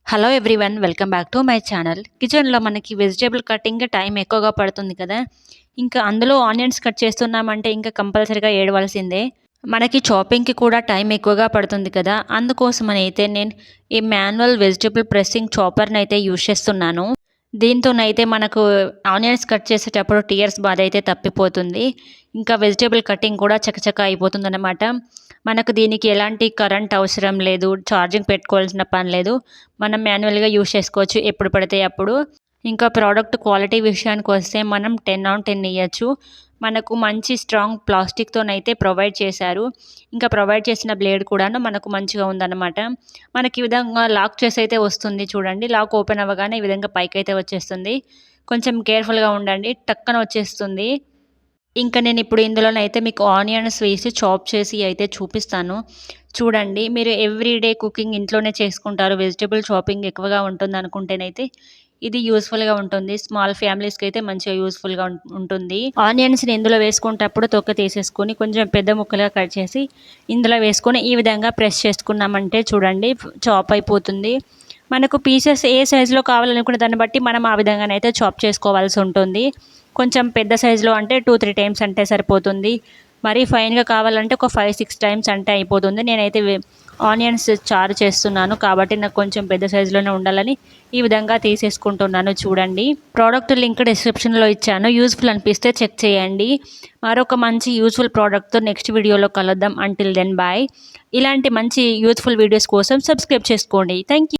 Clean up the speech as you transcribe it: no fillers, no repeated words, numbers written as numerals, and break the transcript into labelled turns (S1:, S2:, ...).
S1: Hello everyone, welcome back to my channel. కిచెన్లో మనకి vegetable cutting time ఎక్కువగా పడుతుంది కదా. ఇంకా అందులో ఆనియన్స్ కట్ చేస్తున్నామంటే ఇంకా కంపల్సరీగా ఏడవలసిందే. మనకి చాపింగ్కి కూడా టైం ఎక్కువగా పడుతుంది కదా. అందుకోసమని అయితే నేను ఈ మాన్యువల్ వెజిటేబుల్ ప్రెస్సింగ్ చాపర్ని అయితే యూజ్ చేస్తున్నాను. దీంతోనైతే మనకు ఆనియన్స్ కట్ చేసేటప్పుడు టీయర్స్ బాధ అయితే తప్పిపోతుంది. ఇంకా వెజిటేబుల్ కటింగ్ కూడా చకచక అయిపోతుందన్నమాట. మనకు దీనికి ఎలాంటి కరెంట్ అవసరం లేదు, ఛార్జింగ్ పెట్టుకోవాల్సిన పని లేదు. మనం మాన్యువల్గా యూజ్ చేసుకోవచ్చు ఎప్పుడు పడితే అప్పుడు. ఇంకా ప్రోడక్ట్ క్వాలిటీ విషయానికి వస్తే మనం 10/10 ఇవ్వచ్చు. మనకు మంచి స్ట్రాంగ్ ప్లాస్టిక్తోనైతే ప్రొవైడ్ చేశారు. ఇంకా ప్రొవైడ్ చేసిన బ్లేడ్ కూడాను మనకు మంచిగా ఉందన్నమాట. మనకి ఈ విధంగా లాక్ చేసి అయితే వస్తుంది చూడండి. లాక్ ఓపెన్ అవ్వగానే ఈ విధంగా పైకైతే వచ్చేస్తుంది. కొంచెం కేర్ఫుల్గా ఉండండి, టక్కన వచ్చేస్తుంది. ఇంకా నేను ఇప్పుడు ఇందులోనైతే మీకు ఆనియన్స్ వేసి చాప్ చేసి అయితే చూపిస్తాను. చూడండి, మీరు ఎవ్రీడే కుకింగ్ ఇంట్లోనే చేసుకుంటారు, వెజిటేబుల్ చాపింగ్ ఎక్కువగా ఉంటుంది అనుకుంటేనైతే ఇది యూస్ఫుల్గా ఉంటుంది. స్మాల్ ఫ్యామిలీస్కి అయితే మంచిగా యూస్ఫుల్గా ఉంటుంది. ఆనియన్స్ని ఇందులో వేసుకునేటప్పుడు తొక్క తీసేసుకొని కొంచెం పెద్ద ముక్కలుగా కట్ చేసి ఇందులో వేసుకొని ఈ విధంగా ప్రెస్ చేసుకున్నామంటే చూడండి చాప్ అయిపోతుంది. మనకు పీసెస్ ఏ సైజులో కావాలనుకునే దాన్ని బట్టి మనం ఆ విధంగానైతే చాప్ చేసుకోవాల్సి ఉంటుంది. కొంచెం పెద్ద సైజులో అంటే 2-3 టైమ్స్ అంటే సరిపోతుంది. మరీ ఫైన్గా కావాలంటే ఒక 5-6 టైమ్స్ అంటే అయిపోతుంది. నేనైతే ఆనియన్స్ చారు చేస్తున్నాను కాబట్టి నాకు కొంచెం పెద్ద సైజులోనే ఉండాలని ఈ విధంగా తీసేసుకుంటున్నాను. చూడండి, ప్రోడక్ట్ లింక్ డిస్క్రిప్షన్లో ఇచ్చాను, యూస్ఫుల్ అనిపిస్తే చెక్ చేయండి. మరొక మంచి యూస్ఫుల్ ప్రోడక్ట్తో నెక్స్ట్ వీడియోలో కలుద్దాం. Until then bye. ఇలాంటి మంచి యూస్ఫుల్ వీడియోస్ కోసం సబ్స్క్రైబ్ చేసుకోండి. Thank you.